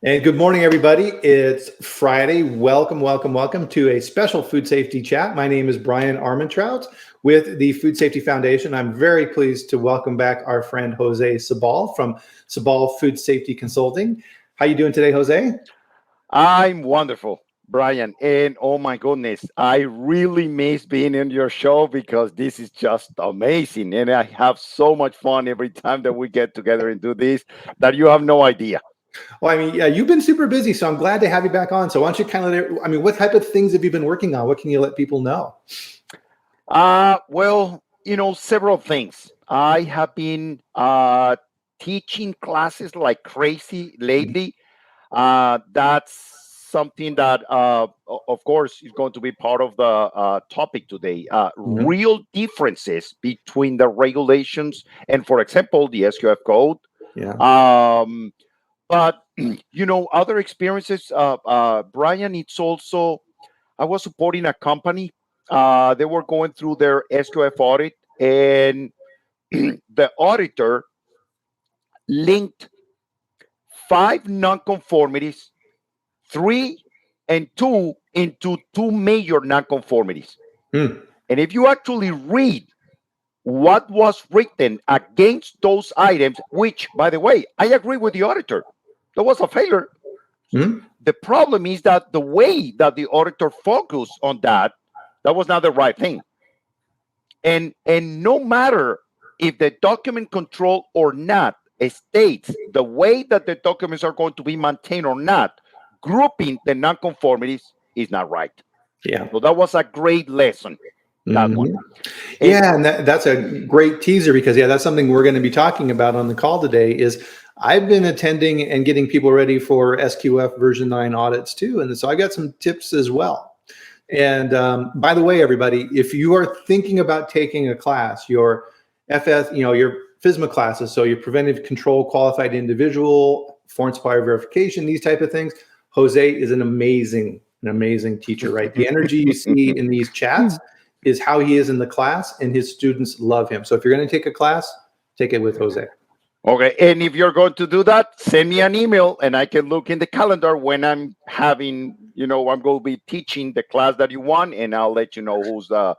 And good morning, everybody. It's Friday. Welcome to a special food safety chat. My name is Bryan Armentrout with the Food Safety Foundation. I'm very pleased to welcome back our friend Jose Sabal from Sabal Food Safety Consulting. How you doing today, Jose? I'm wonderful, Brian. And oh my goodness, I really miss being in your show because this is just amazing. And I have so much fun every time that we get together and do this that you have no idea. Well, I mean, yeah, you've been super busy, so I'm glad to have you back on. So why don't you what type of things have you been working on? What can you let people know? Several things. I have been teaching classes like crazy lately. That's something that, of course, is going to be part of the topic today. Mhm. Real differences between the regulations and, for example, the SQF code. Yeah. Um, but, other experiences, Brian, it's also, I was supporting a company. They were going through their SQF audit, and the auditor linked five nonconformities, three and two into two major nonconformities. Hmm. And if you actually read what was written against those items, which, by the way, I agree with the auditor, there was a failure. Hmm. The problem is that the way that the auditor focused on that was not the right thing. And no matter if the document control or not states the way that the documents are going to be maintained or not, grouping the nonconformities is not right. Yeah. So that was a great lesson, that one. Mhm. And Yeah, and that's a great teaser because that's something we're going to be talking about on the call today. Is I've been attending and getting people ready for SQF version 9 audits too, and so I got some tips as well. And by the way, everybody, if you are thinking about taking a class, your FS, your FSMA classes, so your preventive control qualified individual, foreign supplier verification, these type of things, Jose is an amazing teacher, right? The energy you see in these chats is how he is in the class, and his students love him. So if you're going to take a class, take it with Jose. okay, and if you're going to do that, send me an email and I can look in the calendar when I'm having, I'm going to be teaching the class that you want, and I'll let you know who's the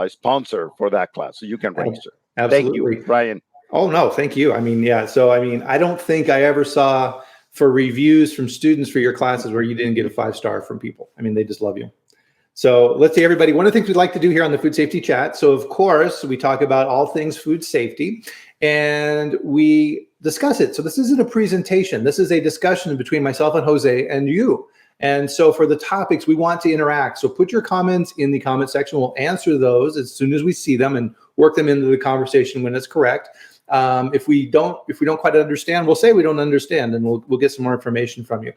sponsor for that class so you can register. Thank you, Absolutely. Brian. Oh no, thank you. I mean, yeah. So I mean, I don't think I ever saw for reviews from students for your classes where you didn't get a 5-star from people. I mean, they just love you. So let's see, everybody. One of the things we'd like to do here on the Food Safety Chat. So of course, we talk about all things food safety, and we discuss it. So this isn't a presentation. This is a discussion between myself and Jose and you. And so for the topics, we want to interact. So put your comments in the comment section. We'll answer those as soon as we see them and work them into the conversation when it's correct. If we don't quite understand, we'll say we don't understand, and we'll get some more information from you.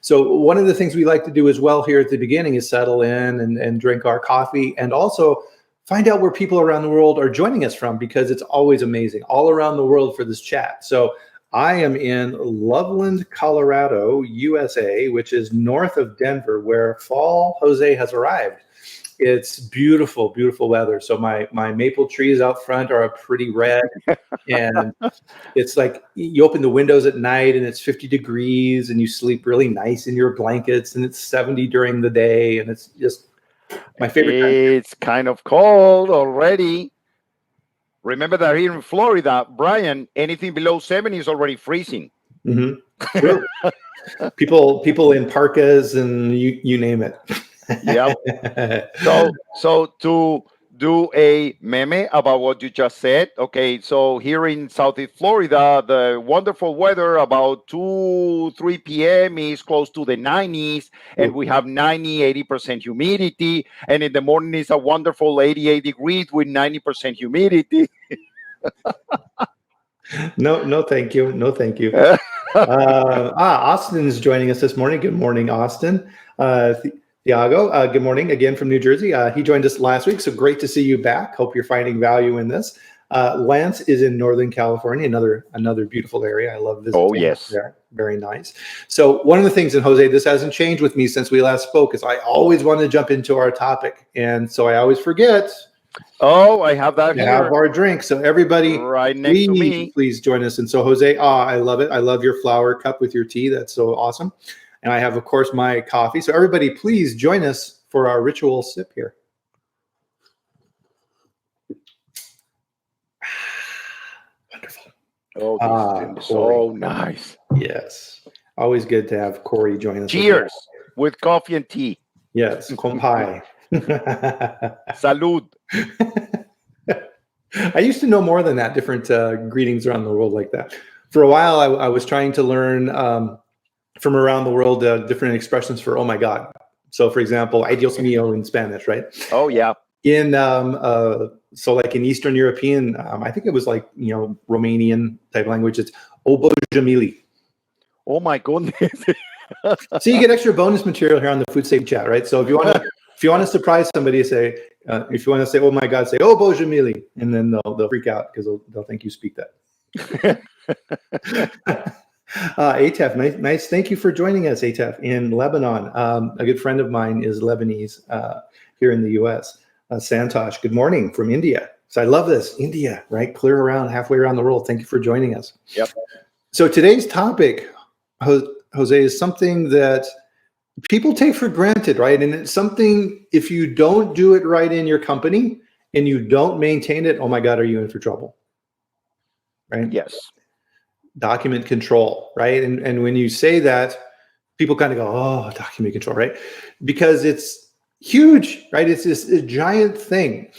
So one of the things we like to do as well here at the beginning is settle in and drink our coffee, and also find out where people around the world are joining us from, because it's always amazing all around the world for this chat. So I am in Loveland, Colorado, USA, which is north of Denver, where fall Jose has arrived. It's beautiful, beautiful weather. So my maple trees out front are a pretty red, and it's like you open the windows at night and it's 50 degrees and you sleep really nice in your blankets, and it's 70 during the day, and it's just my favorite time. It's kind of cold already. Remember that here in Florida, Brian, anything below 70 is already freezing. Mm-hmm. True. people in parkas and you name it. Yep. So to do a meme about what you just said, okay, so here in Southeast Florida, the wonderful weather about 2, 3 p.m. is close to the 90s, and we have 80% humidity. And in the morning, it's a wonderful 88 degrees with 90% humidity. No, thank you. No, thank you. Austin is joining us this morning. Good morning, Austin. Thiago, good morning again from New Jersey. He joined us last week, so great to see you back. Hope you're finding value in this. Lance is in Northern California, another beautiful area. I love visiting. Oh, yes. There. Very nice. So one of the things, and Jose, this hasn't changed with me since we last spoke, is I always want to jump into our topic. And so I always forget Oh, I have that We have here our drink. So everybody, right next to me. please join us. And so Jose, I love it. I love your flower cup with your tea. That's so awesome. And I have, of course, my coffee. So everybody, please join us for our ritual sip here. Wonderful. Oh, this is so nice. Yes. Always good to have Corey join us. Cheers with coffee and tea. Yes. Kompai. Salud. I used to know more than that, different greetings around the world like that. For a while, I was trying to learn from around the world different expressions for "oh my God." So, for example, "ay Dios mío" in Spanish, right? Oh yeah. In so like in Eastern European, I think it was like Romanian type language. It's "o Bože mili." Oh my goodness. So you get extra bonus material here on the Food Safety Chat, right? So if you want to surprise somebody, say if you want to say "oh my God," say "o Bože mili," and then they'll freak out because they'll think you speak that. Atef, nice. Thank you for joining us, Atef, in Lebanon. A good friend of mine is Lebanese here in the U.S. Santosh, good morning from India. So I love this, India, right? Clear around, halfway around the world. Thank you for joining us. Yep. So today's topic, Jose, is something that people take for granted, right? And it's something, if you don't do it right in your company and you don't maintain it, oh my God, are you in for trouble? Right? Yes. Document control, right? And when you say that, people kind of go, oh, document control, right? Because it's huge, right? It's this a giant thing.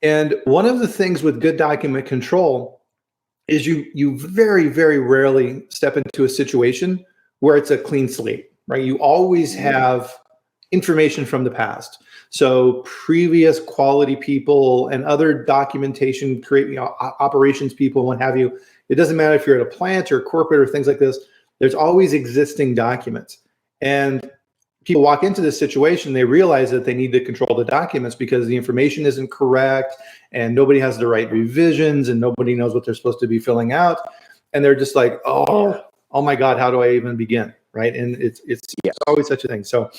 And one of the things with good document control is you very, very rarely step into a situation where it's a clean slate, right? You always have information from the past. So previous quality people and other documentation, operations people, what have you. It doesn't matter if you're at a plant or corporate or things like this. There's always existing documents. And people walk into this situation, they realize that they need to control the documents because the information isn't correct and nobody has the right revisions and nobody knows what they're supposed to be filling out. And they're just like, oh my God, how do I even begin? Right. And it's always such a thing. So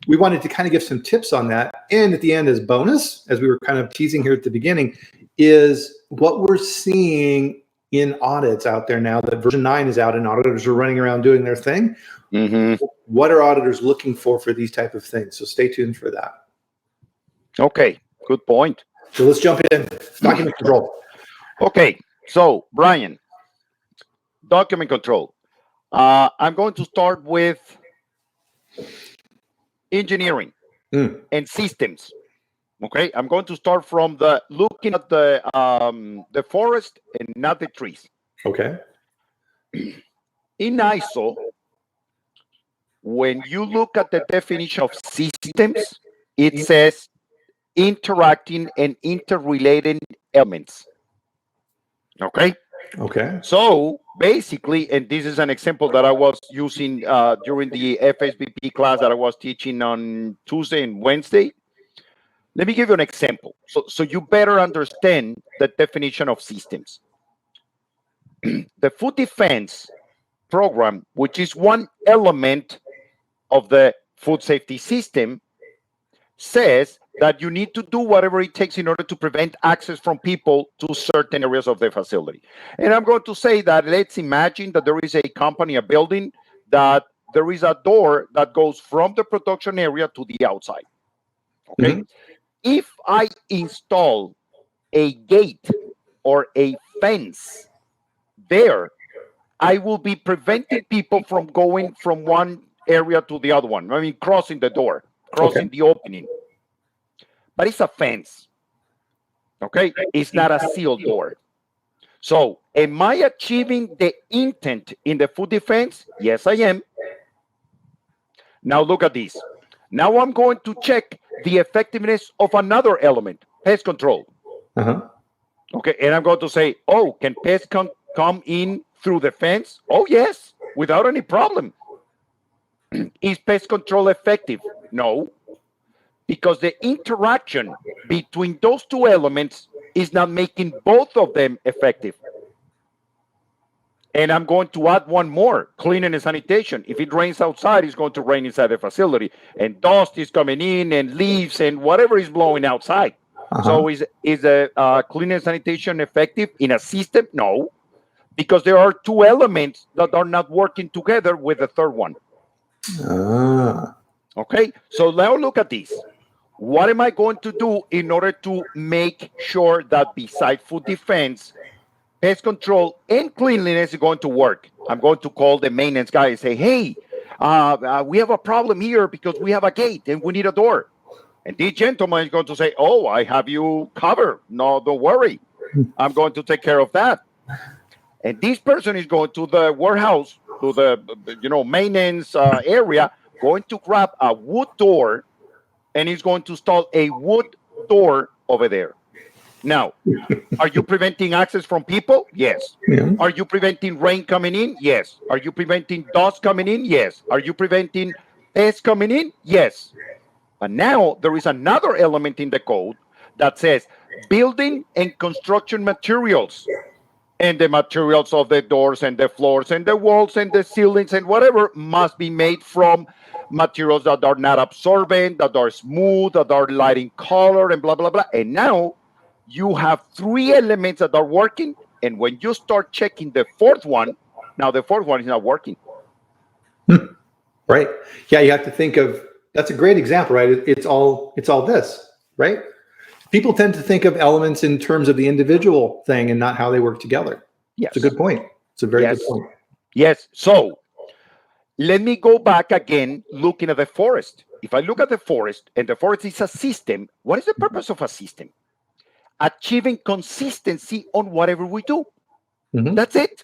we wanted to kind of give some tips on that. And at the end, as bonus, as we were kind of teasing here at the beginning, is what we're seeing in audits out there now that version 9 is out and auditors are running around doing their thing. Mm-hmm. What are auditors looking for these type of things? So stay tuned for that. Okay, good point. So let's jump in. Document control. Okay, so Bryan, document control. I'm going to start with engineering and systems. Okay, I'm going to start from looking at the forest and not the trees. Okay. In ISO, when you look at the definition of systems, it says interacting and interrelated elements. Okay. Okay. So basically, and this is an example that I was using during the FSBP class that I was teaching on Tuesday and Wednesday. Let me give you an example so you better understand the definition of systems. The food defense program, which is one element of the food safety system, says that you need to do whatever it takes in order to prevent access from people to certain areas of the facility. And I'm going to say that let's imagine that there is a company, a building, that there is a door that goes from the production area to the outside. Okay. Mm-hmm. If I install a gate or a fence there, I will be preventing people from going from one area to the other one. I mean, crossing the door, crossing the opening. But it's a fence. Okay? It's not a sealed door. So, am I achieving the intent in the food defense? Yes, I am. Now, look at this. Now, I'm going to check the effectiveness of another element, pest control. Okay, and I'm going to say, oh, can pests come in through the fence? Oh, yes, without any problem. Is pest control effective? No, because the interaction between those two elements is not making both of them effective. And I'm going to add one more, cleaning and sanitation. If it rains outside, it's going to rain inside the facility. And dust is coming in and leaves and whatever is blowing outside. So is a clean and sanitation effective in a system? No, because there are two elements that are not working together with the third one. Okay, so now look at this. What am I going to do in order to make sure that besides food defense, pest control and cleanliness is going to work? I'm going to call the maintenance guy and say, hey, we have a problem here because we have a gate and we need a door. And this gentleman is going to say, oh, I have you covered. No, don't worry. I'm going to take care of that. And this person is going to the warehouse, to the maintenance area, going to grab a wood door, and he's going to install a wood door over there. Now, are you preventing access from people? Yes. Yeah. Are you preventing rain coming in? Yes. Are you preventing dust coming in? Yes. Are you preventing pests coming in? Yes. But now there is another element in the code that says building and construction materials. And the materials of the doors and the floors and the walls and the ceilings and whatever must be made from materials that are not absorbent, that are smooth, that are light in color, and blah, blah, blah. And now you have three elements that are working. And when you start checking the fourth one, now the fourth one is not working. Right. Yeah, you have to think of, that's a great example, right? It's all this, right? People tend to think of elements in terms of the individual thing and not how they work together. Yes. It's a good point. It's a very good point. Yes. So let me go back again, looking at the forest. If I look at the forest, and the forest is a system, what is the purpose of a system? Achieving consistency on whatever we do. That's it.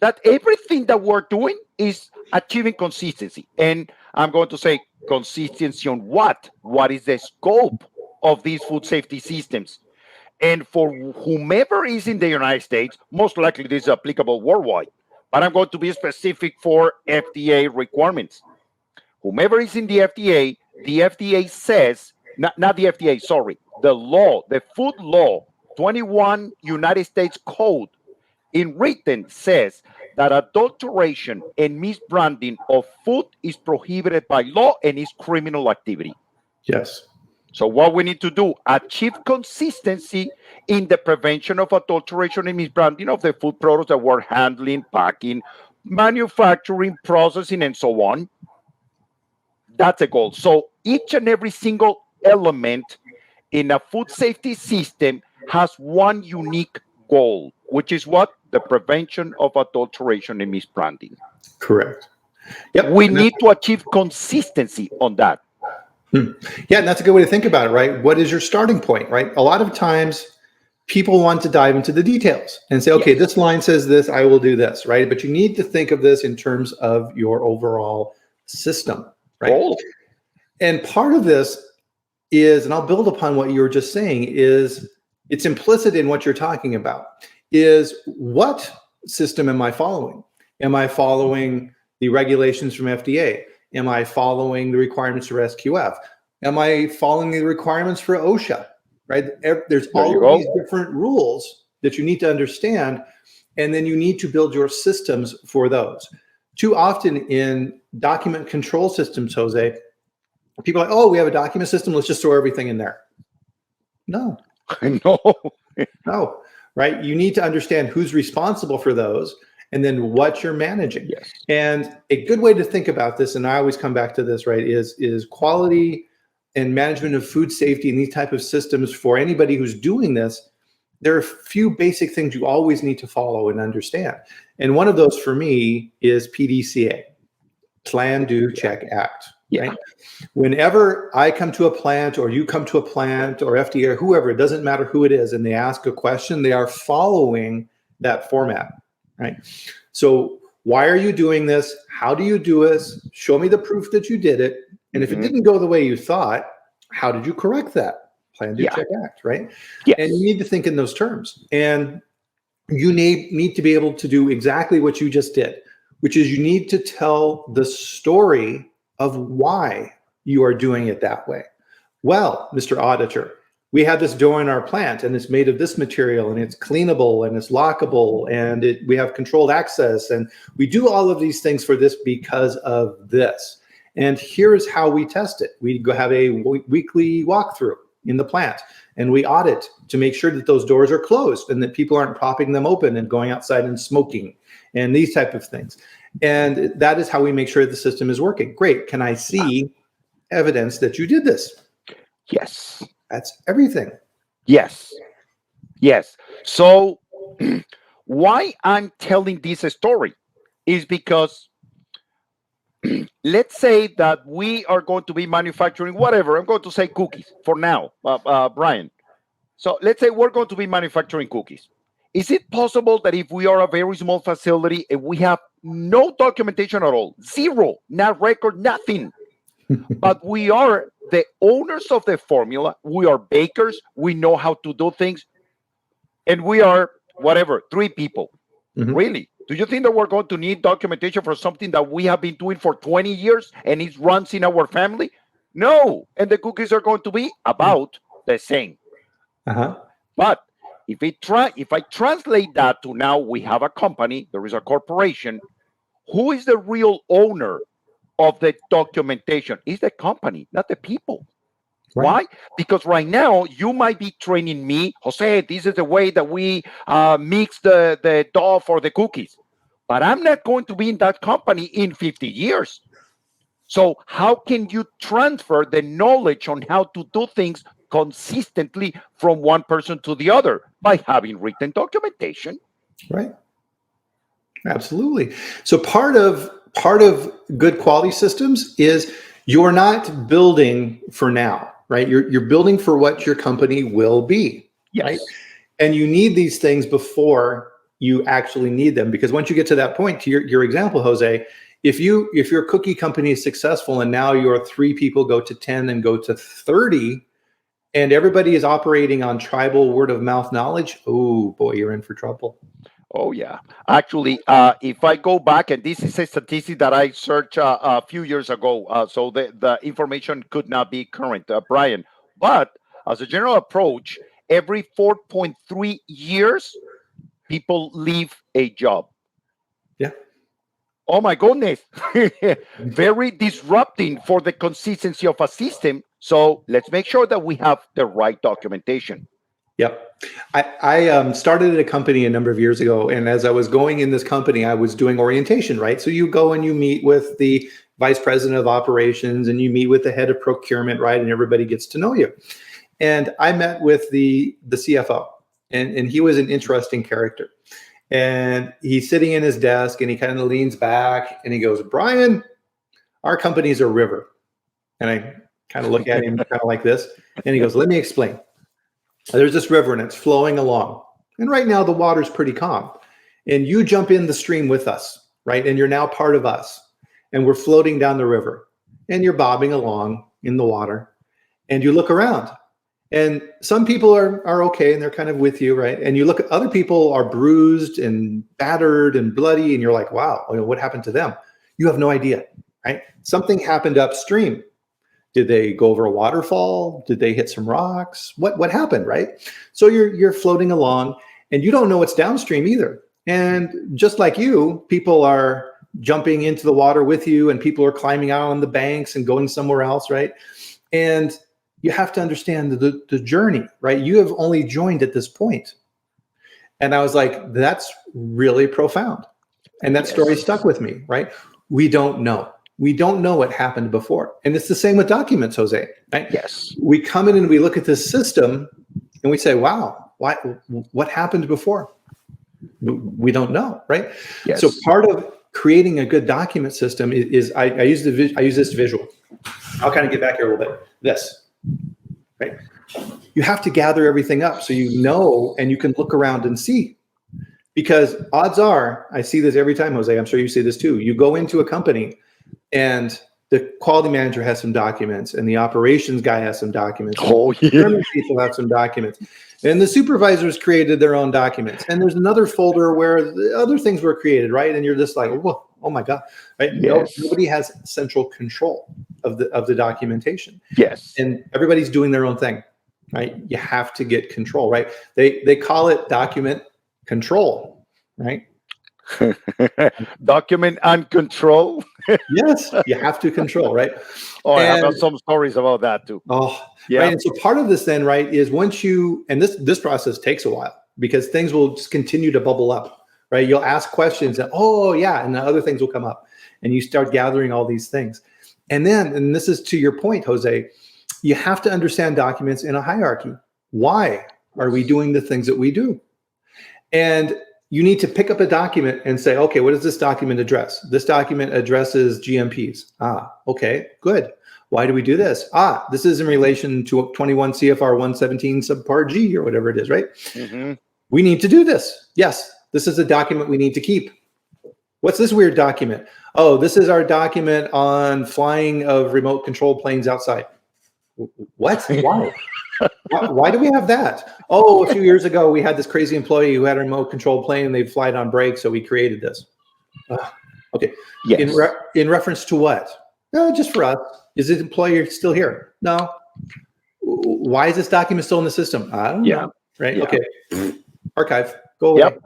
That everything that we're doing is achieving consistency. And I'm going to say consistency on what? What is the scope of these food safety systems? And for whomever is in the United States, most likely this is applicable worldwide. But I'm going to be specific for FDA requirements. Whomever is in the FDA says, not the FDA, sorry, the law, the food law, 21 United States Code in written says that adulteration and misbranding of food is prohibited by law and is criminal activity. Yes. So what we need to do, achieve consistency in the prevention of adulteration and misbranding of the food products that we're handling, packing, manufacturing, processing, and so on. That's a goal. So each and every single element in a food safety system has one unique goal, which is what? The prevention of adulteration and misbranding. Correct. Yep. We need to achieve consistency on that. Yeah, and that's a good way to think about it, right? What is your starting point, right? A lot of times people want to dive into the details and say, okay, this line says this, I will do this, right? But you need to think of this in terms of your overall system, right? Goal. And part of this is, and I'll build upon what you were just saying, is it's implicit in what you're talking about, is what system am I following? Am I following the regulations from FDA? Am I following the requirements for SQF? Am I following the requirements for OSHA? Right? There's all of these different rules that you need to understand, and then you need to build your systems for those. Too often in document control systems, Jose, people are like, oh, we have a document system, let's just throw everything in there. No. No, right? You need to understand who's responsible for those and then what you're managing. Yes. And a good way to think about this, and I always come back to this, right, is quality and management of food safety and these type of systems for anybody who's doing this. There are a few basic things you always need to follow and understand. And one of those for me is PDCA, Plan, Do, Check, Act. Yeah. Right? Whenever I come to a plant or you come to a plant or FDA or whoever, it doesn't matter who it is, and they ask a question, they are following that format, right? So why are you doing this? How do you do this? Show me the proof that you did it. And if it didn't go the way you thought, how did you correct that? Plan, Do, Check, Act, right? Yes. And you need to think in those terms. And you need to be able to do exactly what you just did, which is you need to tell the story of why you are doing it that way. Well, Mr. Auditor, we have this door in our plant and it's made of this material and it's cleanable and it's lockable and we have controlled access and we do all of these things for this because of this. And here's how we test it. We go have a weekly walkthrough, in the plant, and we audit to make sure that those doors are closed and that people aren't propping them open and going outside and smoking and these type of things. And that is how we make sure the system is working. Great. Can I see evidence that you did this? Yes. That's everything. Yes. Yes. So why I'm telling this story is because let's say that we are going to be manufacturing whatever. I'm going to say cookies for now, Bryan. So let's say we're going to be manufacturing cookies. Is it possible that if we are a very small facility and we have no documentation at all, zero, not record, nothing, but we are the owners of the formula, we are bakers, we know how to do things, and we are whatever, 3 people. Mhm. Really? Do you think that we're going to need documentation for something that we have been doing for 20 years and it runs in our family? No. And the cookies are going to be about the same. Uh-huh. But if I translate that to now we have a company, there is a corporation, who is the real owner of the documentation? Is the company, not the people. Right. Why? Because right now you might be training me, Jose, this is the way that we mix the dough for the cookies. But I'm not going to be in that company in 50 years. So how can you transfer the knowledge on how to do things consistently from one person to the other? By having written documentation. Right. Absolutely. So part of good quality systems is you're not building for now, right? You're building for what your company will be. Yes. Right? And you need these things before you actually need them, because once you get to that point, to your example, Jose, if your cookie company is successful and now your 3 people go to 10 and go to 30, and everybody is operating on tribal word of mouth knowledge, oh boy, you're in for trouble. Oh, yeah. Actually, if I go back, and this is a statistic that I searched a few years ago, so the information could not be current, Bryan. But as a general approach, every 4.3 years, people leave a job. Yeah. Oh, my goodness. Very disrupting for the consistency of a system. So let's make sure that we have the right documentation. Yep. I started at a company a number of years ago, and as I was going in this company, I was doing orientation, right? So you go and you meet with the vice president of operations and you meet with the head of procurement, right? And everybody gets to know you. And I met with the CFO, and he was an interesting character. And he's sitting in his desk and he kind of leans back and he goes, "Bryan, our company's a river." And I kind of look at him kind of like this. And he goes, "Let me explain. There's this river and it's flowing along. And right now the water's pretty calm. And you jump in the stream with us, right? And you're now part of us. And we're floating down the river. And you're bobbing along in the water. And you look around. And some people are okay and they're kind of with you, right? And you look at other people are bruised and battered and bloody. And you're like, wow, what happened to them? You have no idea, right? Something happened upstream. Did they go over a waterfall? Did they hit some rocks? What happened, right? So you're floating along and you don't know what's downstream either. And just like you, people are jumping into the water with you and people are climbing out on the banks and going somewhere else, right? And you have to understand the journey, right? You have only joined at this point. And I was like, that's really profound. And that story stuck with me, right? We don't know. We don't know what happened before. And it's the same with documents, Jose, right? Yes. We come in and we look at this system and we say, wow, what happened before? We don't know, right? Yes. So part of creating a good document system is I use this visual. I'll kind of get back here a little bit. This, right? You have to gather everything up so you know and you can look around and see. Because odds are, I see this every time, Jose, I'm sure you see this too. You go into a company and the quality manager has some documents and the operations guy has some documents. Oh, yeah. People have some documents. And the supervisors created their own documents. And there's another folder where the other things were created, right? And you're just like, whoa, oh my God, right? Yes. Nobody has central control of the documentation. Yes. And everybody's doing their own thing, right? You have to get control, right? They call it document control, right? Document and control. Yes, you have to control, right? Oh, I have And some stories about that too. oh, Yeah. right. And so part of this then, right, is once you, and this process takes a while because things will just continue to bubble up, right? You'll ask questions and oh yeah, and the other things will come up, and you start gathering all these things, and then, and this is to your point, Jose, you have to understand documents in a hierarchy. Why are we doing the things that we do? And you need to pick up a document and say, okay, what does this document address? This document addresses GMPs. Ah, okay, good. Why do we do this? Ah, this is in relation to 21 CFR 117 subpart G or whatever it is, right? Mm-hmm. We need to do this. Yes, this is a document we need to keep. What's this weird document? Oh, this is our document on flying of remote control planes outside. What? Why? Why do we have that? Oh, a few years ago, we had this crazy employee who had a remote control plane and they'd fly it on break, so we created this. Okay. Yes. In reference to what? No, just for us. Is the employer still here? No. Why is this document still in the system? I don't know. Right? Yeah. Okay. Archive. Go away. Yep.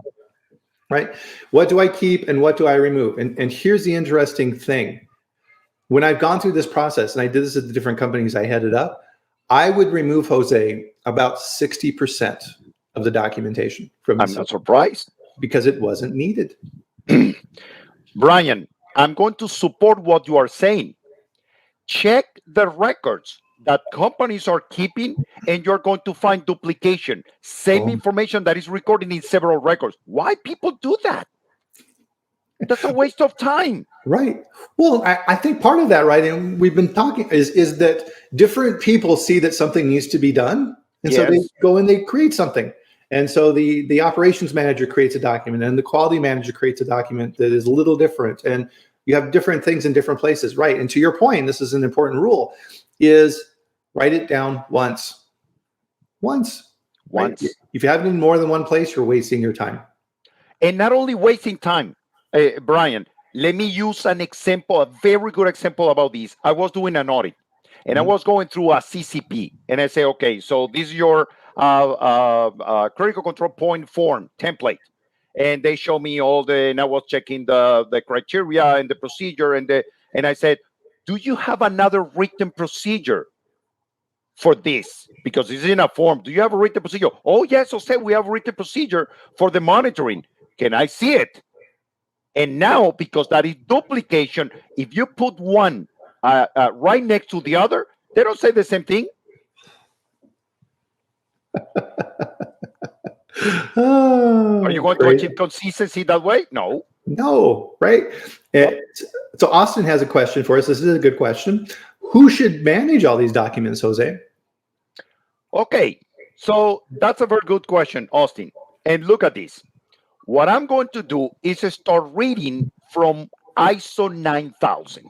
Right? What do I keep and what do I remove? And here's the interesting thing. When I've gone through this process, and I did this at the different companies I headed up, I would remove, Jose, about 60% of the documentation from the I'm not surprised. because it wasn't needed. Bryan, I'm going to support what you are saying. Check the records that companies are keeping, and you're going to find duplication. Same information that is recorded in several records. Why people do that? That's a waste of time. Right. Well, I think part of that, right, and we've been talking, is that different people see that something needs to be done, and so they go and they create something. And so the operations manager creates a document, and the quality manager creates a document that is a little different, and you have different things in different places, right? And to your point, this is an important rule: is write it down once. Right? If you have it in more than one place, you're wasting your time. And not only wasting time, Bryan, let me use an example, a very good example about this. I was doing an audit, and I was going through a CCP, and I say, okay, so this is your critical control point form template, and they show me all the, and I was checking the criteria and the procedure, and I said, do you have another written procedure for this? Because it's in a form. Do you have a written procedure? Oh yes, Jose, we have a written procedure for the monitoring. Can I see it? And now, because that is duplication, if you put one right next to the other, they don't say the same thing. Are you going to achieve consistency that way? No. No, right? So Austin has a question for us. This is a good question. Who should manage all these documents, Jose? Okay, so that's a very good question, Austin. And look at this. What I'm going to do is start reading from ISO 9000.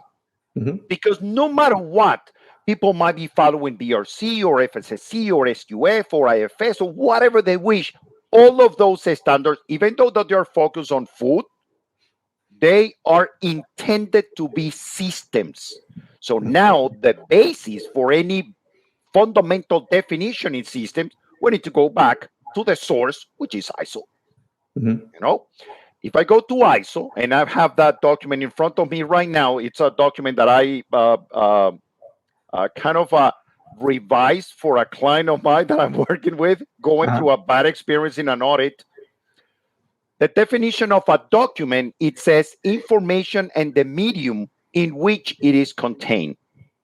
Because no matter what, people might be following BRC or FSSC or SQF or IFS or whatever they wish. All of those standards, even though that they are focused on food, they are intended to be systems. So now the basis for any fundamental definition in systems, we need to go back to the source, which is ISO. You know, if I go to ISO, and I have that document in front of me right now, it's a document that I kind of revised for a client of mine that I'm working with, going through a bad experience in an audit. The definition of a document, it says information and the medium in which it is contained.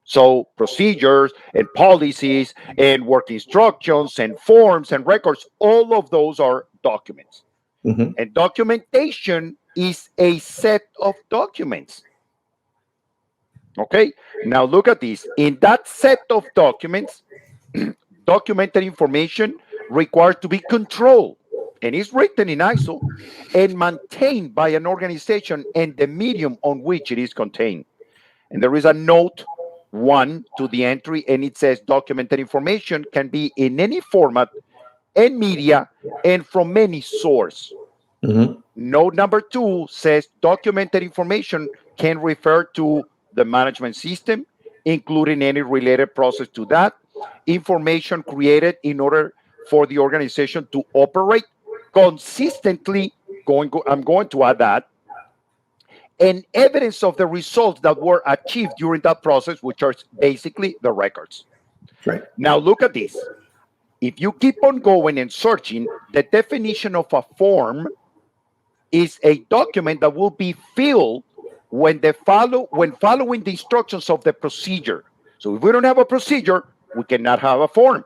So procedures and policies and work instructions and forms and records, all of those are documents. And documentation is a set of documents. Okay, now look at this. In that set of documents, documented information requires to be controlled, and is written in ISO and maintained by an organization and the medium on which it is contained. And there is a note 1 to the entry, and it says documented information can be in any format and media and from any source. Note number 2 says documented information can refer to the management system, including any related process to that, information created in order for the organization to operate consistently I'm going to add that, and evidence of the results that were achieved during that process, which are basically the records. Right. Now look at this. If you keep on going and searching, the definition of a form is a document that will be filled when following the instructions of the procedure. So if we don't have a procedure, we cannot have a form.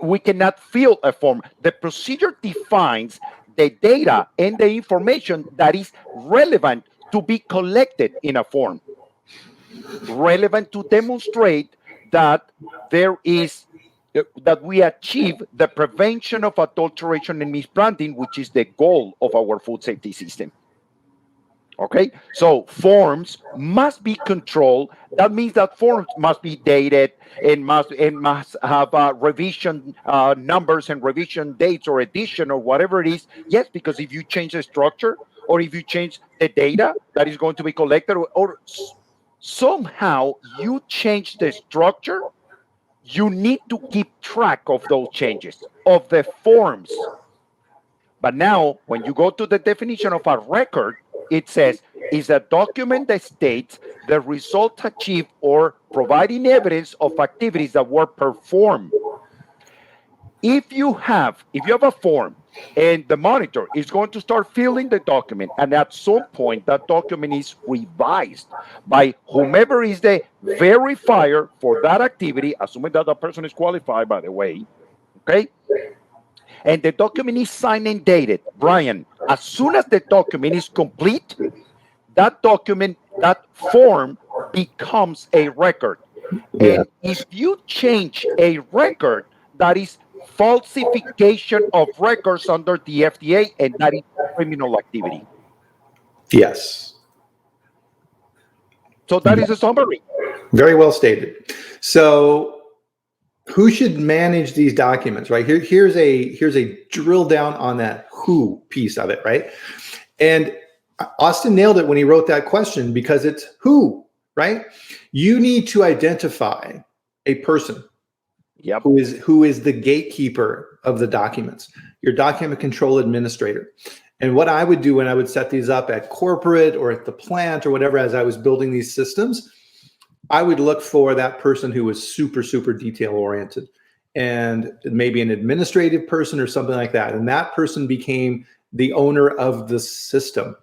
We cannot fill a form. The procedure defines the data and the information that is relevant to be collected in a form, relevant to demonstrate that that we achieve the prevention of adulteration and misbranding, which is the goal of our food safety system. Okay, so forms must be controlled. That means that forms must be dated and must have revision numbers and revision dates or edition or whatever it is. Yes, because if you change the structure or if you change the data that is going to be collected, or somehow you change the structure, you need to keep track of those changes of the forms. But now, when you go to the definition of a record, it says, is a document that states the result achieved or providing evidence of activities that were performed. If you have a form and the monitor is going to start filling the document, and at some point that document is revised by whomever is the verifier for that activity, assuming that the person is qualified, by the way, okay? And the document is signed and dated. Bryan, as soon as the document is complete, that document, that form becomes a record. Yeah. And if you change a record, that is falsification of records under the FDA, and that is criminal activity. Yes. So that is a summary. Very well stated. So who should manage these documents, right? Here's a drill down on that who piece of it, right? And Austin nailed it when he wrote that question, because it's who, right? You need to identify a person who is the gatekeeper of the documents, your document control administrator. And what I would do when I would set these up at corporate or at the plant or whatever, as I was building these systems, I would look for that person who was super, super detail oriented, and maybe an administrative person or something like that. And that person became the owner of the system.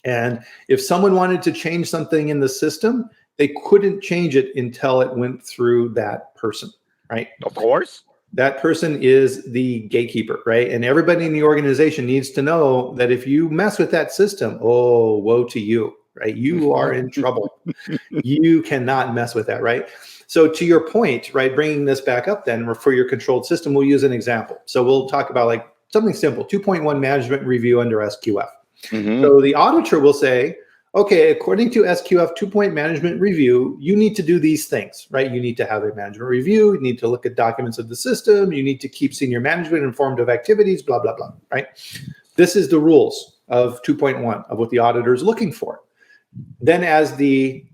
And if someone wanted to change something in the system, they couldn't change it until it went through that person, right? Of course. That person is the gatekeeper, right? And everybody in the organization needs to know that if you mess with that system, oh, woe to you, right? You are in trouble. You cannot mess with that, right? So to your point, right, bringing this back up then for your controlled system, we'll use an example. So we'll talk about like something simple, 2.1 management review under SQF. So the auditor will say, okay, according to SQF 2-point management review, you need to do these things, right? You need to have a management review. You need to look at documents of the system. You need to keep senior management informed of activities, blah, blah, blah, right? This is the rules of 2.1 of what the auditor is looking for. Then as the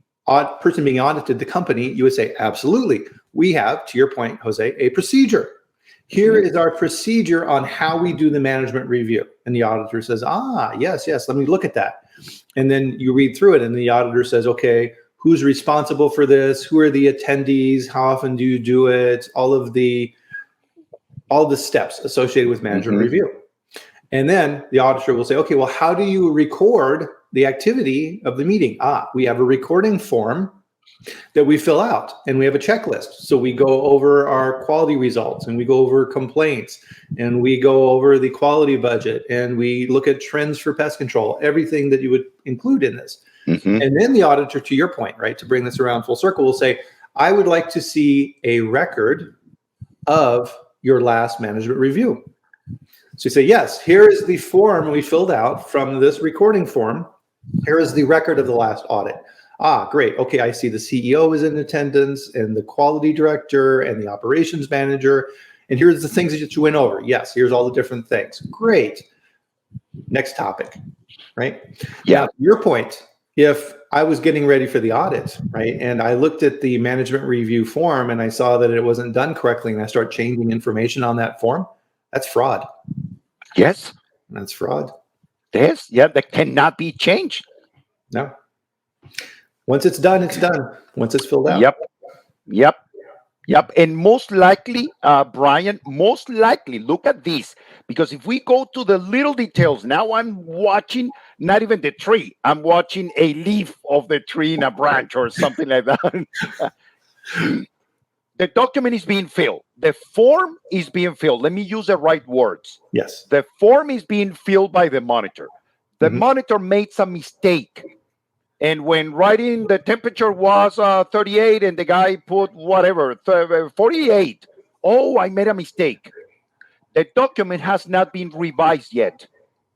person being audited, the company, you would say, absolutely. We have, to your point, Jose, a procedure. Here is our procedure on how we do the management review. And the auditor says, yes, let me look at that. And then you read through it and the auditor says, okay, who's responsible for this? Who are the attendees? How often do you do it? All the steps associated with management review. And then the auditor will say, okay, well, how do you record the activity of the meeting? We have a recording form that we fill out, and we have a checklist. So we go over our quality results, and we go over complaints, and we go over the quality budget, and we look at trends for pest control, everything that you would include in this. And then the auditor, to your point, right, to bring this around full circle, will say, I would like to see a record of your last management review. So you say, yes, here is the form we filled out from this recording form. Here is the record of the last audit. Great. Okay, I see the CEO is in attendance, and the quality director, and the operations manager. And here's the things that you went over. Yes, here's all the different things. Great. Next topic, right? Yeah. Now, your point, if I was getting ready for the audit, right, and I looked at the management review form and I saw that it wasn't done correctly, and I start changing information on that form, that's fraud. Yes. That's fraud. This, yeah, that cannot be changed. No. Once it's done, it's done. Once it's filled out. Yep. Yep. Yep. And most likely, Bryan, most likely, look at this. Because if we go to the little details, now I'm watching not even the tree, I'm watching a leaf of the tree in a branch or something like that. The document is being filled. The form is being filled. Let me use the right words. Yes. The form is being filled by the monitor. The monitor made some mistake. And when writing the temperature was 38 and the guy put whatever, 48. Oh, I made a mistake. The document has not been revised yet.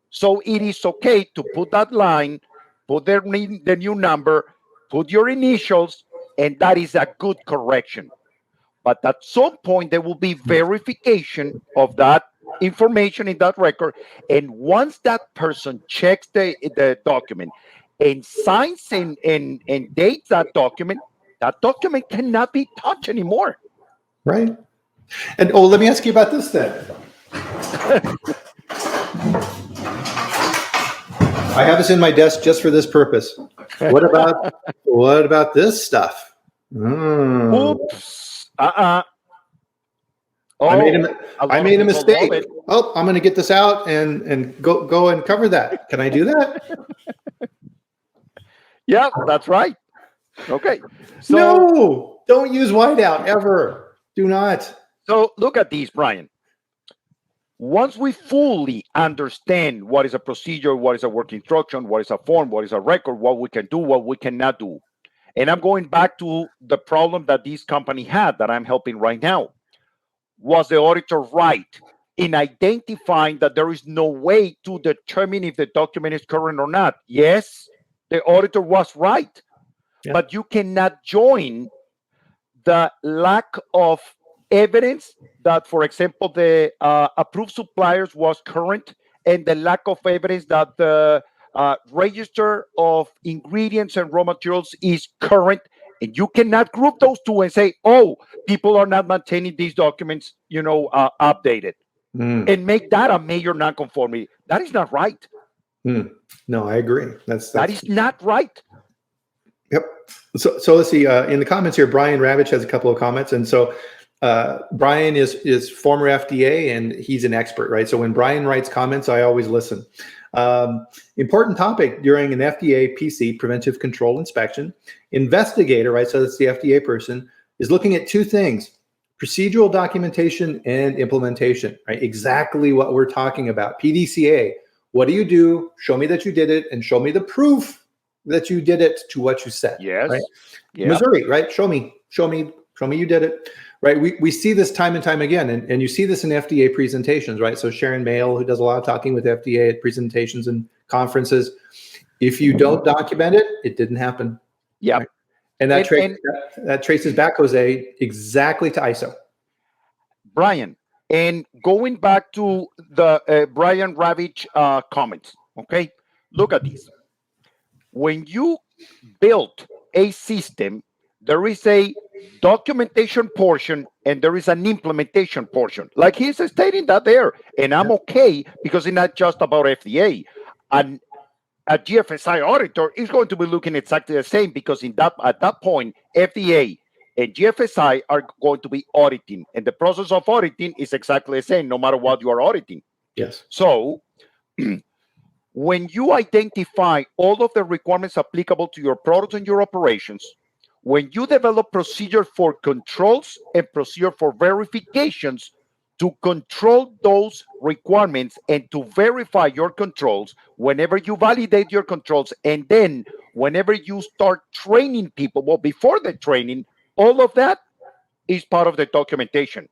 So it is okay to put that line, put the new number, put your initials, and that is a good correction. But at some point, there will be verification of that information in that record. And once that person checks the document and signs and dates that document cannot be touched anymore. Right. And let me ask you about this then. I have this in my desk just for this purpose. What about this stuff? Oops. Oh, I made a mistake. Oh, I'm going to get this out and go and cover that. Can I do that? Yeah, that's right. Okay. So, no, don't use whiteout ever. Do not. So look at these, Bryan. Once we fully understand what is a procedure, what is a work instruction, what is a form, what is a record, what we can do, what we cannot do. And I'm going back to the problem that this company had that I'm helping right now. Was the auditor right in identifying that there is no way to determine if the document is current or not? Yes, the auditor was right. Yeah. But you cannot join the lack of evidence that, for example, the approved suppliers was current and the lack of evidence that the register of ingredients and raw materials is current. And you cannot group those two and say, oh, people are not maintaining these documents, updated and make that a major nonconformity. That is not right. No, I agree. That is not right. Yep. So let's see. In the comments here, Brian Ravitch has a couple of comments. And so Brian is former FDA and he's an expert, right? So when Brian writes comments, I always listen. Important topic during an FDA PC, preventive control inspection. Investigator, right? So that's the FDA person, is looking at two things: procedural documentation and implementation, right? Exactly what we're talking about. PDCA. What do you do? Show me that you did it and show me the proof that you did it to what you said. Yes. Right? Yeah. Missouri, right? Show me you did it. Right. We see this time and time again. And you see this in FDA presentations, right? So Sharon Mail, who does a lot of talking with FDA at presentations and conferences, if you don't document it, it didn't happen. Yeah. Right? And that traces back, Jose, exactly to ISO. Bryan, and going back to the Brian Ravitch comments, okay? Look at this. When you build a system, there is a documentation portion and there is an implementation portion. Like he's stating that there. And I'm okay because it's not just about FDA. And a GFSI auditor is going to be looking exactly the same because at that point, FDA and GFSI are going to be auditing. And the process of auditing is exactly the same no matter what you are auditing. Yes. So when you identify all of the requirements applicable to your products and your operations, when you develop procedure for controls and procedure for verifications to control those requirements and to verify your controls, whenever you validate your controls, and then whenever you start training people, well, before the training, all of that is part of the documentation.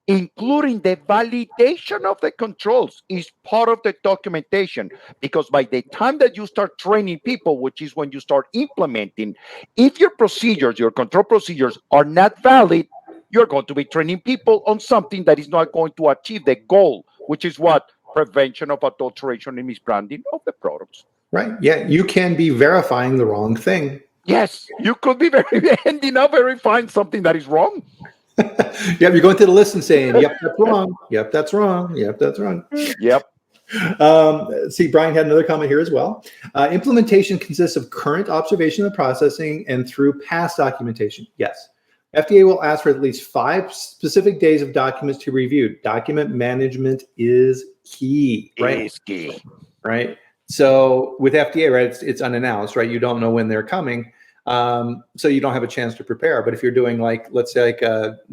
Including the validation of the controls is part of the documentation, because by the time that you start training people, which is when you start implementing, if your procedures, your control procedures are not valid, you're going to be training people on something that is not going to achieve the goal, which is what? Prevention of adulteration and misbranding of the products. Right. Yeah. You can be verifying the wrong thing. Yes. You could be ending up verifying something that is wrong. Yeah, you're going to the list and saying, yep, that's wrong. Yep, that's wrong. Yep, that's wrong. Yep. See, Brian had another comment here as well. Implementation consists of current observation and processing and through past documentation. Yes. FDA will ask for at least 5 specific days of documents to review. Document management is key, right? Is key. Right. So with FDA, right, it's unannounced, right? You don't know when they're coming. So you don't have a chance to prepare. But if you're doing like, let's say like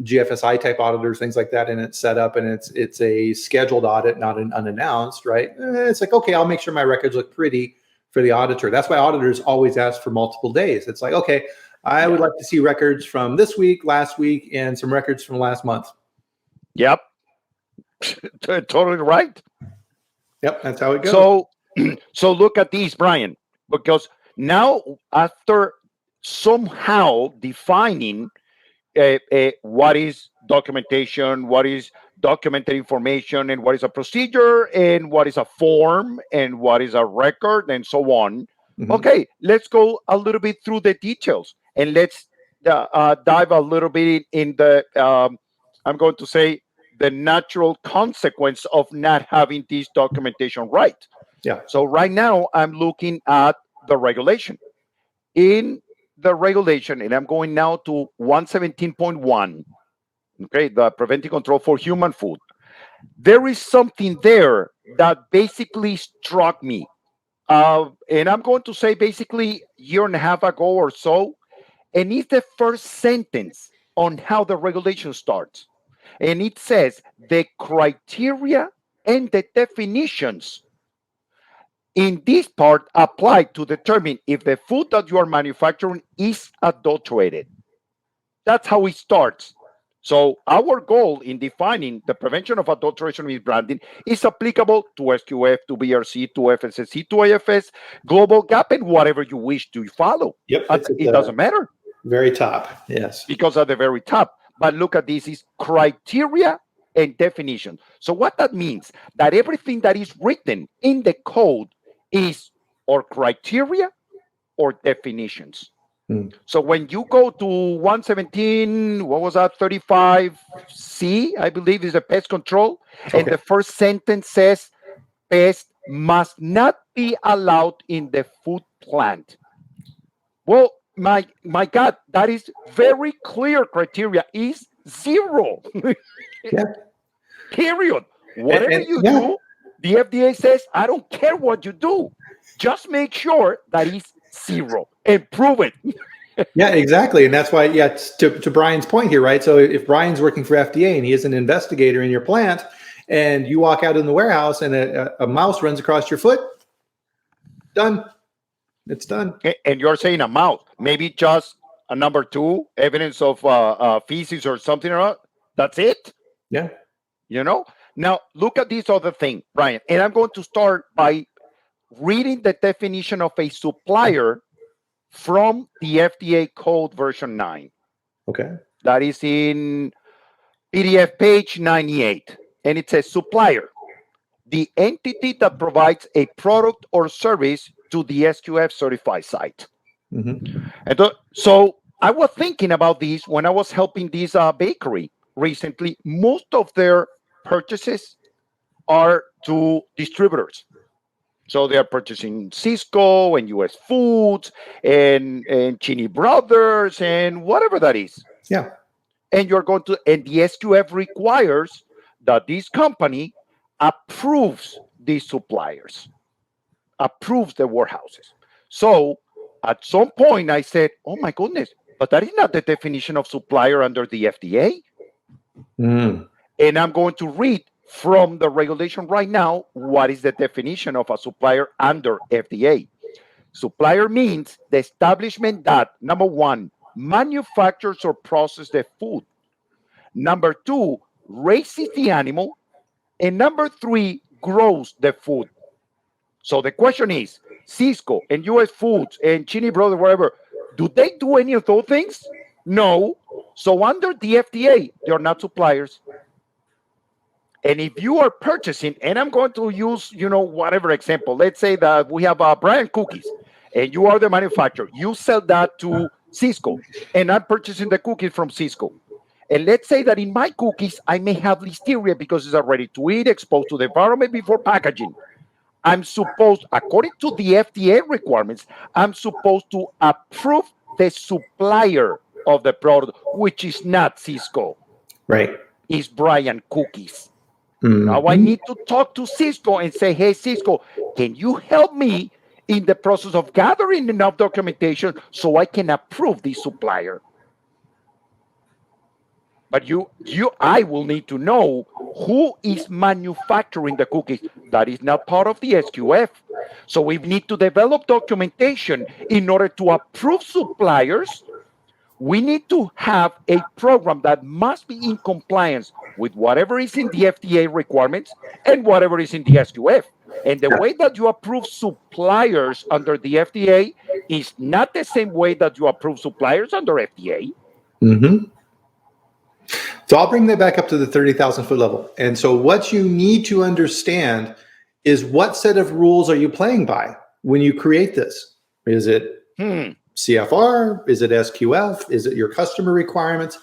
GFSI type auditors, things like that, and it's set up and it's a scheduled audit, not an unannounced, right? It's like, okay, I'll make sure my records look pretty for the auditor. That's why auditors always ask for multiple days. It's like, okay, I would like to see records from this week, last week, and some records from last month. Yep. Totally right. Yep, that's how it goes. So look at these, Brian, because now after somehow defining what is documentation, what is documented information, and what is a procedure, and what is a form, and what is a record, and so on. Mm-hmm. Okay, let's go a little bit through the details, and let's dive a little bit in the, I'm going to say, the natural consequence of not having this documentation right. Yeah. So right now I'm looking at the regulation. In the regulation, and I'm going now to 117.1, okay, the preventive control for human food. There is something there that basically struck me. And I'm going to say basically a year and a half ago or so, and it's the first sentence on how the regulation starts. And it says the criteria and the definitions in this part apply to determine if the food that you are manufacturing is adulterated. That's how it starts. So our goal in defining the prevention of adulteration with branding is applicable to SQF, to BRC, to FSSC, to AFS, Global Gap, and whatever you wish to follow. Yep, it doesn't matter. Very top, yes. Because at the very top. But look at this, is criteria and definition. So what that means, that everything that is written in the code is or criteria or definitions. So when you go to 117, what was that, 35C, I believe is the pest control, and the first sentence says pests must not be allowed in the food plant. Well, my God, that is very clear criteria, is 0. Yeah. Period. Whatever you do, the FDA says, I don't care what you do. Just make sure that it's 0 and prove it. Yeah, exactly. And that's why, to Brian's point here, right? So if Brian's working for FDA and he is an investigator in your plant and you walk out in the warehouse and a mouse runs across your foot, done. It's done. And you're saying a mouse, maybe just a number 2, evidence of feces or something or other. That's it. Yeah. You know? Now, look at this other thing, Brian. And I'm going to start by reading the definition of a supplier from the FDA code version 9. Okay. That is in PDF page 98. And it says supplier, the entity that provides a product or service to the SQF certified site. Mm-hmm. And so I was thinking about this when I was helping this bakery recently. Most of their purchases are to distributors. So they are purchasing Cisco and US Foods and Cheney Brothers and whatever that is. Yeah. And you're going to, and the SQF requires that this company approves these suppliers, approves the warehouses. So at some point I said, oh my goodness, but that is not the definition of supplier under the FDA. Mm. And I'm going to read from the regulation right now what is the definition of a supplier under FDA. Supplier means the establishment that, number 1, manufactures or processes the food. Number 2, raises the animal. And number 3, grows the food. So the question is, Cisco and US Foods and Cheney Brothers, whatever, do they do any of those things? No. So under the FDA, they're not suppliers. And if you are purchasing, and I'm going to use, whatever example, let's say that we have Bryan cookies, and you are the manufacturer. You sell that to Cisco, and I'm purchasing the cookies from Cisco. And let's say that in my cookies, I may have listeria because it's already to eat, exposed to the environment before packaging. I'm supposed, according to the FDA requirements, I'm supposed to approve the supplier of the product, which is not Cisco, Right. it's Bryan Cookies. Now I Mhm. need to talk to Cisco and say, hey, Cisco, can you help me in the process of gathering enough documentation so I can approve the supplier? But I will need to know who is manufacturing the cookies. That is not part of the SQF. So we need to develop documentation in order to approve suppliers. We need to have a program that must be in compliance with whatever is in the FDA requirements and whatever is in the SQF. And the Yeah. way that you approve suppliers under the FDA is not the same way that you approve suppliers under FDA. Mhm. So I'll bring that back up to the 30,000 foot level. And so what you need to understand is what set of rules are you playing by when you create this? Is it Hmm. CFR? Is it SQF? Is it your customer requirements?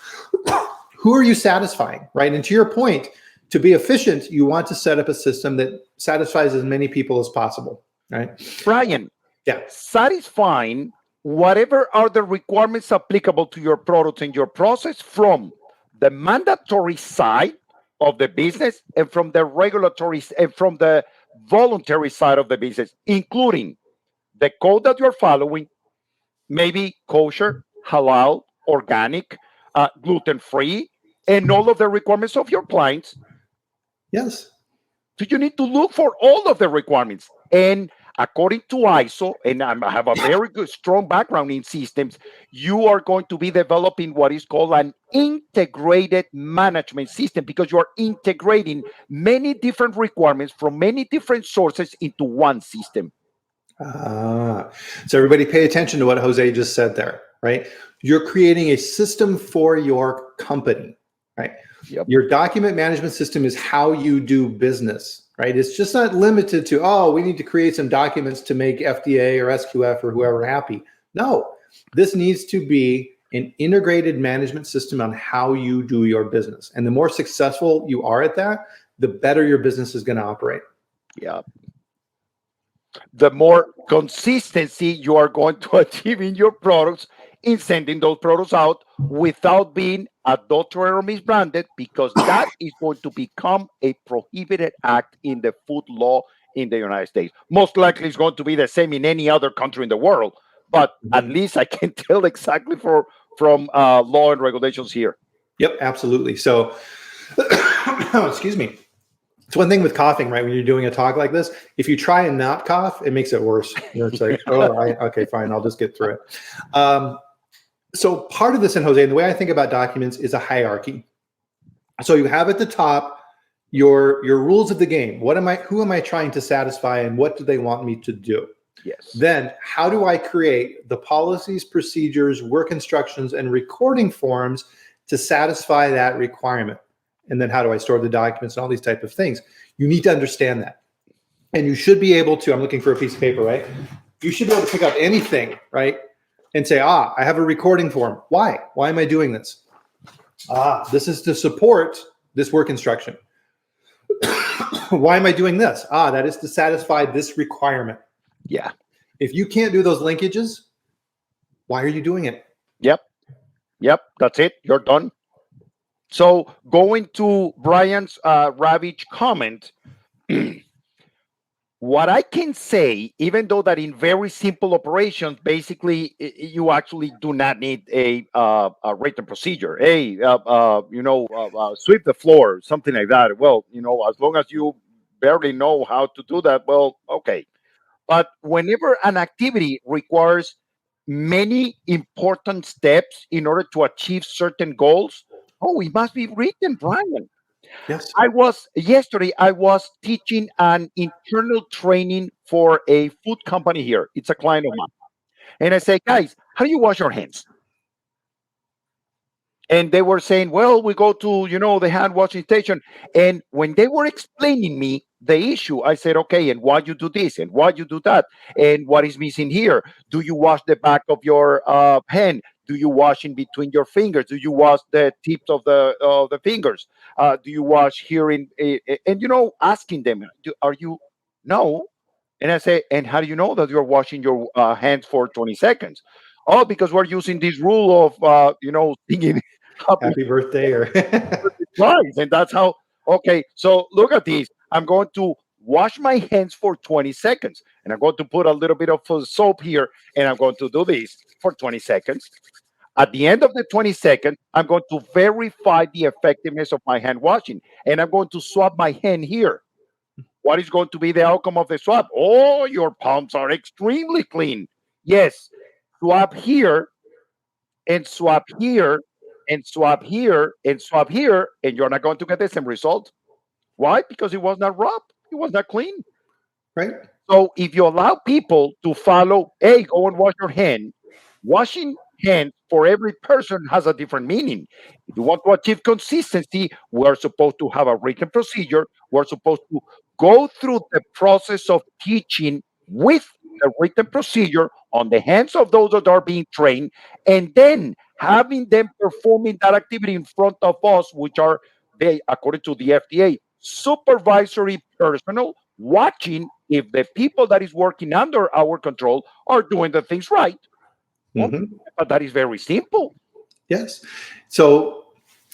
Who are you satisfying, right? And to your point, to be efficient, you want to set up a system that satisfies as many people as possible, right? Bryan, Yeah. satisfying whatever are the requirements applicable to your product and your process from the mandatory side of the business and from the regulatory and from the voluntary side of the business, including the code that you're following, maybe kosher, halal, organic, gluten free, and all of the requirements of your clients. Yes. So you need to look for all of the requirements. And according to ISO, and I have a very good, strong background in systems, you are going to be developing what is called an integrated management system because you are integrating many different requirements from many different sources into one system. Ah, so everybody pay attention to what Jose just said there, right? You're creating a system for your company, right? Yep. Your document management system is how you do business, right? It's just not limited to, oh, we need to create some documents to make FDA or SQF or whoever happy. No, this needs to be an integrated management system on how you do your business. And the more successful you are at that, the better your business is going to operate. Yeah. The more consistency you are going to achieve in your products in sending those products out without being adulterated or misbranded, because that is going to become a prohibited act in the food law in the United States. Most likely it's going to be the same in any other country in the world, but at Mhm. least I can tell exactly from law and regulations here. Yep, absolutely. So, excuse me. It's one thing with coughing, right? When you're doing a talk like this, if you try and not cough, it makes it worse. You know, it's like, okay, fine, I'll just get through it. So part of this in Jose, and the way I think about documents is a hierarchy. So you have at the top your rules of the game. Who am I trying to satisfy, and what do they want me to do? Yes. Then how do I create the policies, procedures, work instructions, and recording forms to satisfy that requirement? And then how do I store the documents and all these type of things? You need to understand that. And you should be able to, I'm looking for a piece of paper, right? You should be able to pick up anything, right? And say, I have a recording form. Why? Why am I doing this? This is to support this work instruction. Why am I doing this? That is to satisfy this requirement. Yeah. If you can't do those linkages, why are you doing it? Yep. Yep. That's it. You're done. So going to Brian's ravage comment, what I can say, even though that in very simple operations, basically you actually do not need a written procedure. Hey, sweep the floor, something like that. Well, as long as you barely know how to do that, well, okay. But whenever an activity requires many important steps in order to achieve certain goals, oh, it must be written, Brian. Yes. I was teaching an internal training for a food company here. It's a client of mine. And I say, guys, how do you wash your hands? And they were saying, well, we go to, the hand washing station. And when they were explaining me the issue, I said, okay, and why you do this and why you do that and what is missing here? Do you wash the back of your hand? Do you wash in between your fingers? Do you wash the tips of the fingers? Do you wash here and asking them, are you? No. And I say, and how do you know that you're washing your hands for 20 seconds? Oh, because we're using this rule of, singing happy Happy birthday or birthday twice. And that's how, okay, so look at this. I'm going to wash my hands for 20 seconds. And I'm going to put a little bit of soap here. And I'm going to do this for 20 seconds. At the end of the 20 seconds, I'm going to verify the effectiveness of my hand washing. And I'm going to swab my hand here. What is going to be the outcome of the swab? Oh, your palms are extremely clean. Yes, swab here and swab here and swab here and swab here, and you're not going to get the same result. Why? Because it was not rubbed, it was not clean. right? So if you allow people to follow, hey, go and wash your hand, washing hands for every person has a different meaning. If you want to achieve consistency, we're supposed to have a written procedure. We're supposed to go through the process of teaching with the written procedure on the hands of those that are being trained, and then having them performing that activity in front of us, which are they, according to the FDA, supervisory personnel watching if the people that is working under our control are doing the things right. Well, Hmm. but that is very simple. Yes. So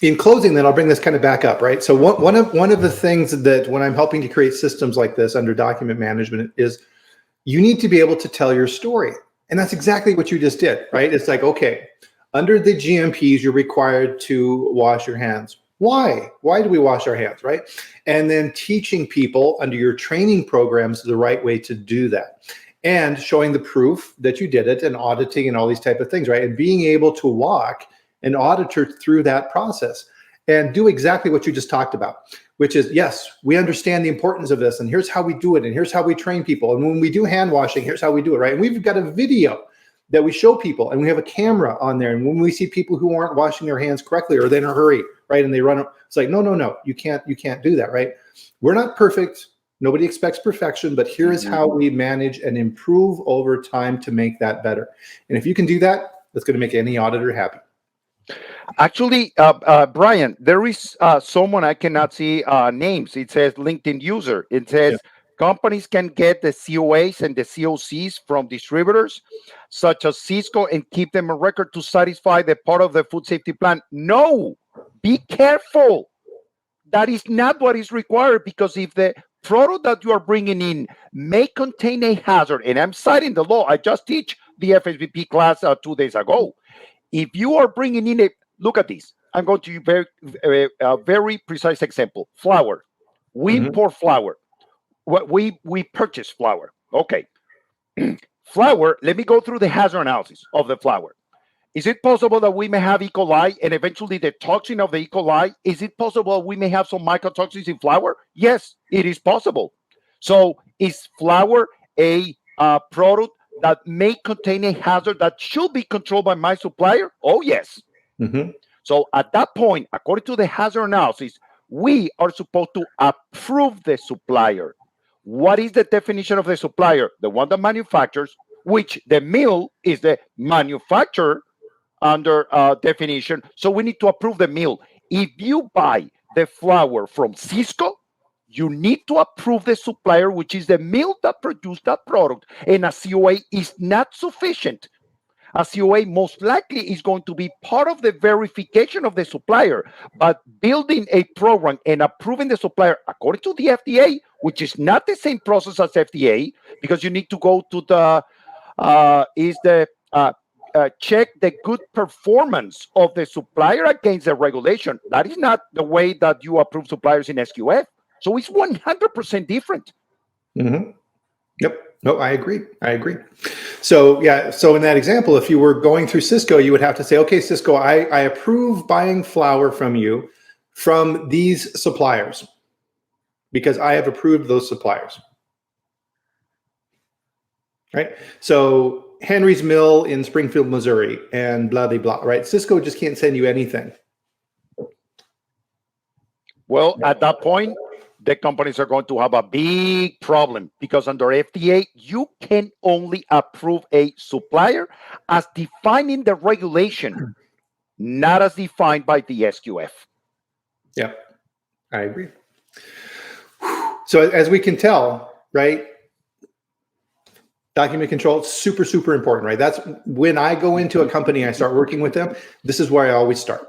in closing, then I'll bring this kind of back up, right? So one of the things that when I'm helping to create systems like this under document management is you need to be able to tell your story. And that's exactly what you just did, right? It's like, okay, under the GMPs, you're required to wash your hands. Why? Why do we wash our hands, right? And then teaching people under your training programs the right way to do that and showing the proof that you did it and auditing and all these type of things, right? And being able to walk an auditor through that process and do exactly what you just talked about, which is, yes, we understand the importance of this, and here's how we do it, and here's how we train people. And when we do hand washing, here's how we do it, right? And we've got a video that we show people, and we have a camera on there. And when we see people who aren't washing their hands correctly or they're in a hurry, right, and they run, it's like, no, you can't do that, right? We're not perfect. Nobody expects perfection, but here is how we manage and improve over time to make that better. And if you can do that, that's going to make any auditor happy. Actually, Brian, there is someone I cannot see names. It says LinkedIn user. It Yeah. says companies can get the COAs and the COCs from distributors such as Cisco and keep them on record to satisfy the part of the food safety plan. No, be careful. That is not what is required, because if the product that you are bringing in may contain a hazard, and I'm citing the law, I just teach the FSBP class 2 days ago. If you are bringing in a, look at this, I'm going to give a very precise example. Flour. We Mhm. import flour. We purchase flour. Okay. Flour, let me go through the hazard analysis of the flour. Is it possible that we may have E. coli and eventually the toxin of the E. coli? Is it possible we may have some mycotoxins in flour? Yes, it is possible. So, is flour a product that may contain a hazard that should be controlled by my supplier? Oh, yes. Mhm. So, at that point, according to the hazard analysis, we are supposed to approve the supplier. What is the definition of the supplier? The one that manufactures, which the mill is the manufacturer under definition. So we need to approve the mill. If you buy the flour from Cisco, you need to approve the supplier, which is the mill that produced that product. And a COA is not sufficient. A COA most likely is going to be part of the verification of the supplier, but building a program and approving the supplier according to the FDA, which is not the same process as FDA, because you need to go to the is the check the good performance of the supplier against the regulation. That is not the way that you approve suppliers in SQF. So it's 100% different. Mhm. Yep. No, I agree. I agree. So yeah. So in that example, if you were going through Cisco, you would have to say, okay, Cisco, I approve buying flour from you from these suppliers because I have approved those suppliers. Right. So Henry's Mill in Springfield, Missouri, and blah blah blah. Right. Cisco just can't send you anything. Well, at that point, the companies are going to have a big problem, because under FDA, you can only approve a supplier as defined in the regulation, not as defined by the SQF. Yeah, I agree. So as we can tell, right, Document control, it's super, super important, right? That's when I go into a company, I start working with them. This is where I always start.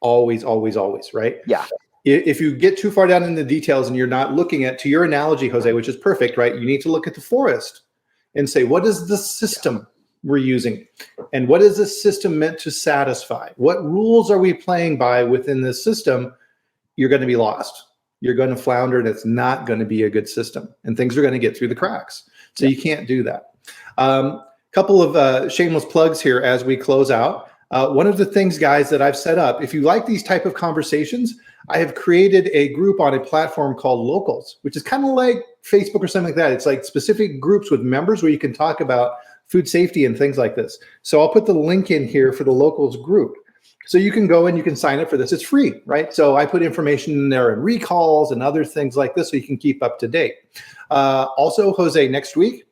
Always, always, always, right? Yeah. If you get too far down in the details and you're not looking at, to your analogy, Jose, which is perfect, right? You need to look at the forest and say, what is the system we're using? And what is this system meant to satisfy? What rules are we playing by within this system? You're going to be lost. You're going to flounder, and it's not going to be a good system. And things are going to get through the cracks. So you can't do that. Couple of shameless plugs here as we close out. One of the things, guys, that I've set up, if you like these type of conversations, I have created a group on a platform called Locals, which is kind of like Facebook or something like that. It's like specific groups with members where you can talk about food safety and things like this. So I'll put the link in here for the Locals group. So you can go and you can sign up for this. It's free, right? So I put information in there and recalls and other things like this so you can keep up to date. Also, Jose, next week,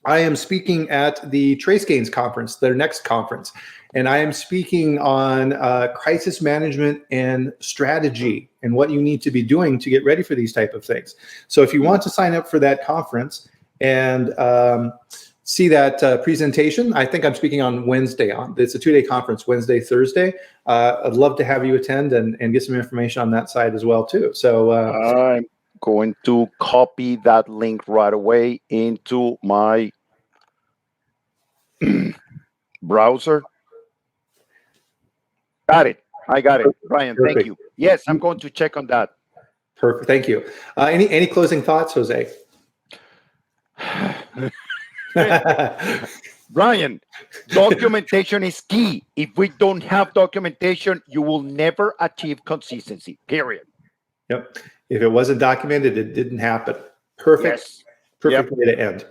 I am speaking at the Trace Gains conference, their next conference. And I am speaking on crisis management and strategy and what you need to be doing to get ready for these type of things. So if you want to sign up for that conference and see that presentation, I think I'm speaking on Wednesday. It's a 2-day conference, Wednesday, Thursday. I'd love to have you attend and get some information on that side as well, too. So I'm going to copy that link right away into my browser. Got it. I got it. Bryan, Perfect. thank you. Yes, I'm going to check on that. Perfect. Thank you. Any closing thoughts, Jose? Bryan, documentation is key. If we don't have documentation, you will never achieve consistency, period. Yep. If it wasn't documented, it didn't happen. Perfect. Yes. Perfect way to end.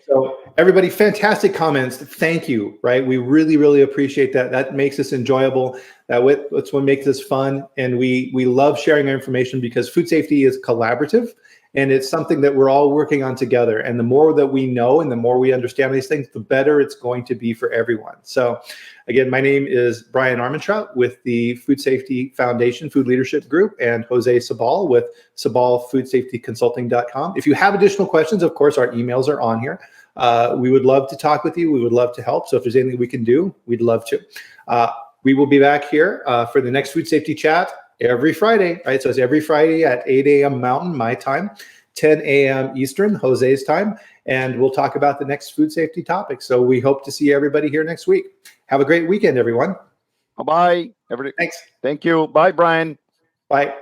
So everybody, fantastic comments. Thank you. Right. We really, really appreciate that. That makes us enjoyable. That's what makes us fun. And we love sharing our information because food safety is collaborative and it's something that we're all working on together. And the more that we know and the more we understand these things, the better it's going to be for everyone. So again, my name is Bryan Armentrout with the Food Safety Foundation Food Leadership Group and Jose Sabal with sabalfoodsafetyconsulting.com. If you have additional questions, of course, our emails are on here. We would love to talk with you. We would love to help. So if there's anything we can do, we'd love to. We will be back here for the next food safety chat every Friday, right? So it's every Friday at 8 a.m. Mountain, my time, 10 a.m. Eastern, Jose's time, and we'll talk about the next food safety topic. So we hope to see everybody here next week. Have a great weekend, everyone. Bye-bye. Thanks. Thank you. Bye, Bryan. Bye.